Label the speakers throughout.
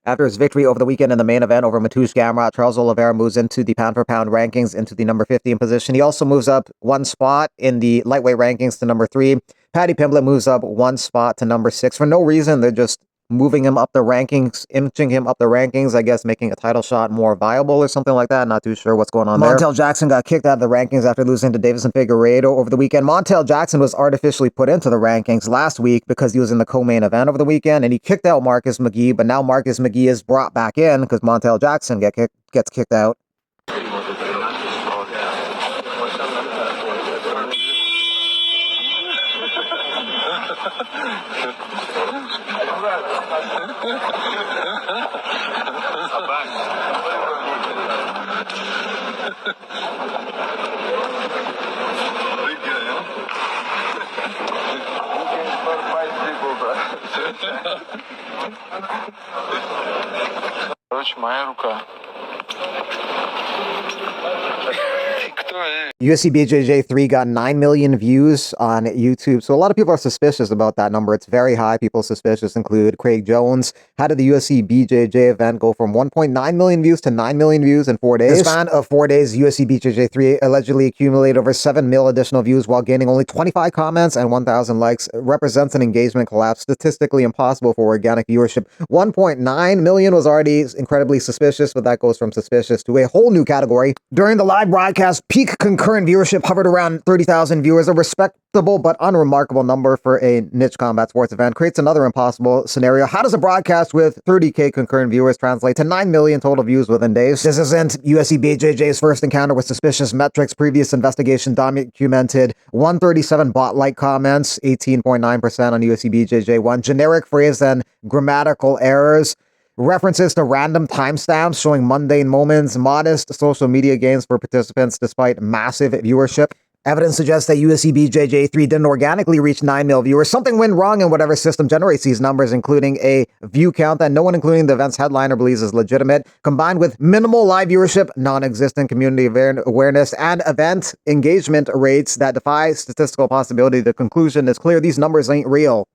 Speaker 1: After his victory over the weekend in the main event over Mateusz Gamrot, Charles Oliveira moves into the pound-for-pound rankings into the number 15 position. He also moves up one spot in the lightweight rankings to number 3. Paddy Pimblett moves up one spot to number 6. For no reason, they're just moving him up the rankings, inching him up the rankings, I guess making a title shot more viable or something like that. Not too sure what's going on there. Montel Jackson got kicked out of the rankings after losing to Davison Figueiredo over the weekend. Montel Jackson was artificially put into the rankings last week because he was in the co-main event over the weekend, and he kicked out Marcus McGee, but now Marcus McGee is brought back in because Montel Jackson gets kicked out.
Speaker 2: Короче, моя рука.
Speaker 1: UFC BJJ 3 got 9 million views on YouTube, so a lot of people are suspicious about that number. It's very high. People suspicious include Craig Jones. How did the UFC BJJ event go from 1.9 million views to 9 million views in 4 days? This span of 4 days, UFC BJJ 3 allegedly accumulated over 7 mil additional views while gaining only 25 comments and 1,000 likes. It represents an engagement collapse statistically impossible for organic viewership. 1.9 million was already incredibly suspicious, but that goes from suspicious to a whole new category. During the live broadcast, peak concurrent viewership hovered around 30,000 viewers, a respectable but unremarkable number for a niche combat sports event. Creates another impossible scenario. How does a broadcast with 30k concurrent viewers translate to 9 million total views within days? This isn't UFC BJJ's first encounter with suspicious metrics. Previous investigation documented 137 bot-like comments, 18.9% on UFC BJJ 1, generic phrase and grammatical errors, references to random timestamps showing mundane moments, modest social media gains for participants despite massive viewership. Evidence suggests that UFC BJJ 3 didn't organically reach 9 mil viewers. Something went wrong in whatever system generates these numbers, including a view count that no one, including the event's headliner, believes is legitimate, combined with minimal live viewership, non-existent community awareness, and event engagement rates that defy statistical possibility. The conclusion is clear. These numbers ain't real.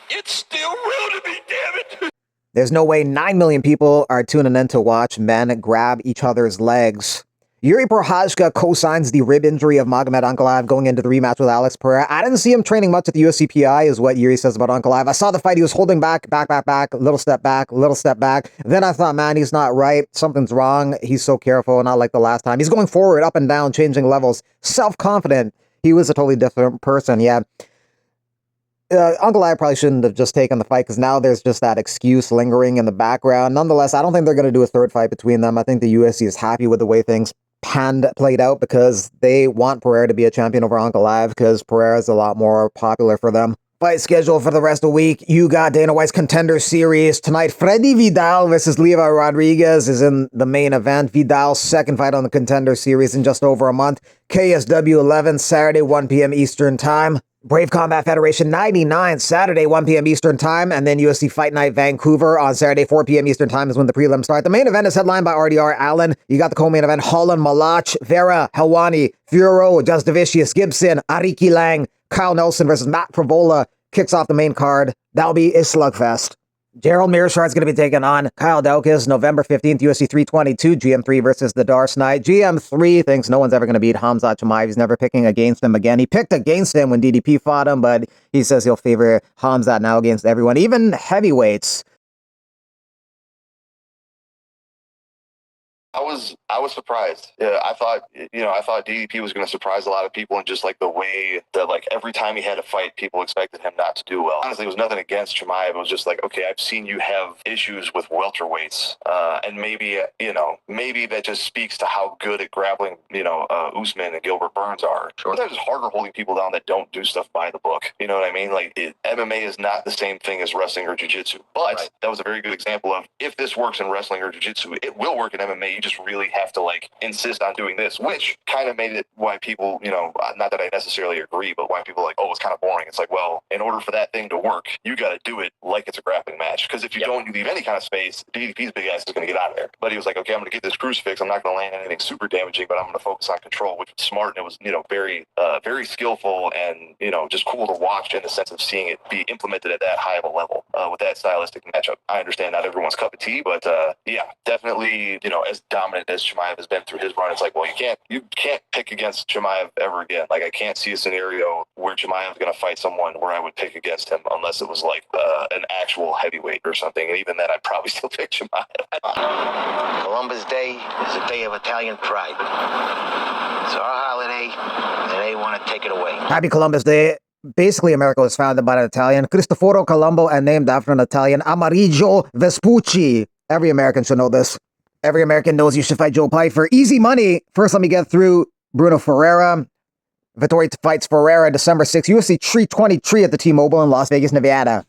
Speaker 2: It's still real to me, damn it!
Speaker 1: There's no way 9 million people are tuning in to watch men grab each other's legs. Yuri Prochazka co-signs the rib injury of Magomed Ankalaev going into the rematch with Alex Pereira. I didn't see him training much at the USCPI, is what Yuri says about Ankalaev. I saw the fight. He was holding back, little step back. Then I thought, man, he's not right. Something's wrong. He's so careful, not like the last time. He's going forward, up and down, changing levels. Self-confident. He was a totally different person, yeah. Ankalaev probably shouldn't have just taken the fight because now there's just that excuse lingering in the background. Nonetheless, I don't think they're going to do a third fight between them. I think the UFC is happy with the way things played out because they want Pereira to be a champion over Ankalaev because Pereira is a lot more popular for them. Fight schedule for the rest of the week. You got Dana White's Contender Series. Tonight, Freddy Vidal versus Levi Rodriguez is in the main event. Vidal's second fight on the Contender Series in just over a month. KSW 11, Saturday, 1 p.m. Eastern Time. Brave Combat Federation 99, Saturday, 1 p.m. Eastern Time, and then UFC Fight Night Vancouver on Saturday, 4 p.m. Eastern Time is when the prelims start. The main event is headlined by RDR Allen. You got the co-main event, Holland Malach, Vera, Helwani, Furo, Jasdavicius, Gibson, Ariki Lang, Kyle Nelson versus Matt Pravola kicks off the main card. That'll be a slugfest. Gerald Mearshard's going to be taking on Kyle Daukaus November 15th, UFC 322, GM3 versus the Darce Knight. GM3 thinks no one's ever going to beat Khamzat Chimaev. He's never picking against him again. He picked against him when DDP fought him, but he says he'll favor Khamzat now against everyone, even heavyweights.
Speaker 3: I was surprised. Yeah, I thought DDP was going to surprise a lot of people, and just like the way that like every time he had a fight, people expected him not to do well. Honestly, it was nothing against Chimaev. It was just like, okay, I've seen you have issues with welterweights, and maybe that just speaks to how good at grappling Usman and Gilbert Burns are. Sure. Sometimes it's harder holding people down that don't do stuff by the book. You know what I mean? Like MMA is not the same thing as wrestling or jiu-jitsu, but That was a very good example of if this works in wrestling or jiu-jitsu, it will work in MMA. You just really have to like insist on doing this, which kind of made it why people, you know, not that I necessarily agree, but why people are like, oh, it's kind of boring. It's like, well, in order for that thing to work, you got to do it like it's a grappling match. Because if you don't, you leave any kind of space, DDP's big ass is going to get out of there. But he was like, okay, I'm going to get this crucifix. I'm not going to land anything super damaging, but I'm going to focus on control, which was smart. And it was, you know, very, very skillful and, you know, just cool to watch in the sense of seeing it be implemented at that high of a level with that stylistic matchup. I understand not everyone's cup of tea, but yeah, definitely, you know, as dominant as Chimaev has been through his run, it's like, well, you can't pick against Chimaev ever again. Like, I can't see a scenario where Chimaev is going to fight someone where I would pick against him unless it was like an actual heavyweight or something. And even then, I'd probably still pick Chimaev.
Speaker 4: Columbus Day is a day of Italian pride. It's our holiday, and they want to take it away.
Speaker 1: Happy Columbus Day. Basically, America was founded by an Italian, Cristoforo Colombo, and named after an Italian, Amerigo Vespucci. Every American should know this. Every American knows you should fight Joe Pyfer. Easy money. First, let me get through Bruno Ferreira. Vittori fights Ferreira December 6th. UFC 323 at the T-Mobile in Las Vegas, Nevada.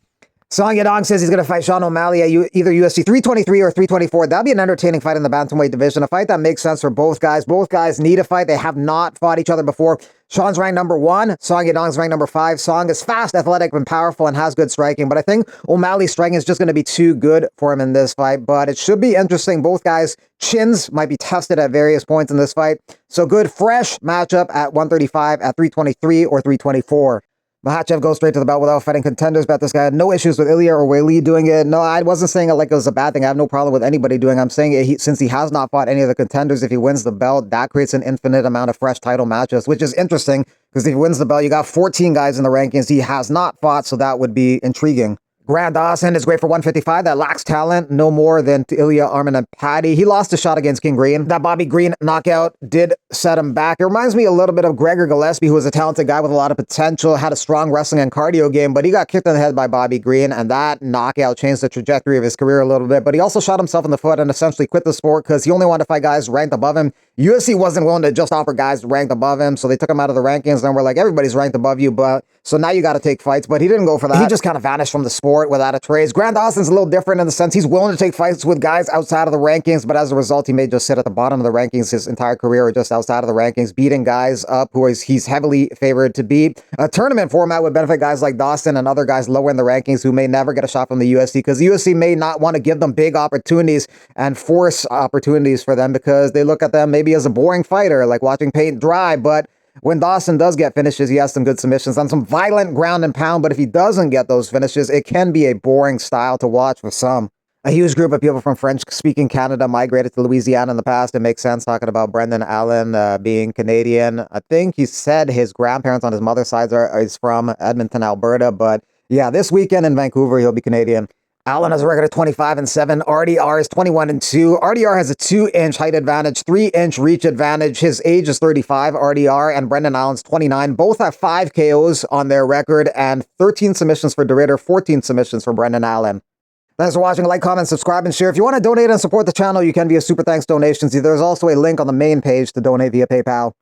Speaker 1: Song Yadong says he's going to fight Sean O'Malley at either UFC 323 or 324. That'll be an entertaining fight in the bantamweight division. A fight that makes sense for both guys. Both guys need a fight. They have not fought each other before. Sean's ranked number 1. Song Yadong's ranked number 5. Song is fast, athletic, and powerful and has good striking. But I think O'Malley's striking is just going to be too good for him in this fight. But it should be interesting. Both guys' chins might be tested at various points in this fight. So good, fresh matchup at 135, at 323, or 324. Makhachev goes straight to the belt without fighting contenders. Bet this guy had no issues with Ilya or Weili doing it. No, I wasn't saying it like it was a bad thing. I have no problem with anybody doing it. I'm saying since he has not fought any of the contenders, if he wins the belt, that creates an infinite amount of fresh title matches, which is interesting because if he wins the belt, you got 14 guys in the rankings he has not fought, so that would be intriguing. Grant Dawson is great for 155. That lacks talent, no more than to Ilya, Arman, and Paddy. He lost a shot against King Green. That Bobby Green knockout did set him back. It reminds me a little bit of Gregor Gillespie, who was a talented guy with a lot of potential, had a strong wrestling and cardio game, but he got kicked in the head by Bobby Green, and that knockout changed the trajectory of his career a little bit. But he also shot himself in the foot and essentially quit the sport because he only wanted to fight guys ranked above him. UFC wasn't willing to just offer guys ranked above him, so they took him out of the rankings, and we're like, everybody's ranked above you, but so now you got to take fights. But he didn't go for that. He just kind of vanished from the sport without a trace. Grant Dawson's a little different in the sense he's willing to take fights with guys outside of the rankings, but as a result, he may just sit at the bottom of the rankings his entire career or just outside of the rankings, beating guys up who he's heavily favored to beat. A tournament format would benefit guys like Dawson and other guys lower in the rankings who may never get a shot from the UFC because the UFC may not want to give them big opportunities and force opportunities for them because they look at them maybe as a boring fighter, like watching paint dry. But when Dawson does get finishes, he has some good submissions on some violent ground and pound. But if he doesn't get those finishes, it can be a boring style to watch for some. A huge group of people from French-speaking Canada migrated to Louisiana in the past. It makes sense talking about Brendan Allen being Canadian. I think he said his grandparents on his mother's side is from Edmonton, Alberta. But yeah, this weekend in Vancouver, he'll be Canadian. Allen has a record of 25-7. RDR is 21-2. RDR has a 2-inch height advantage, 3-inch reach advantage. His age is 35, RDR, and Brendan Allen's 29. Both have 5 KOs on their record and 13 submissions for DeRitter, 14 submissions for Brendan Allen. Thanks for watching. Like, comment, subscribe, and share. If you want to donate and support the channel, you can via Super Thanks donations. There's also a link on the main page to donate via PayPal.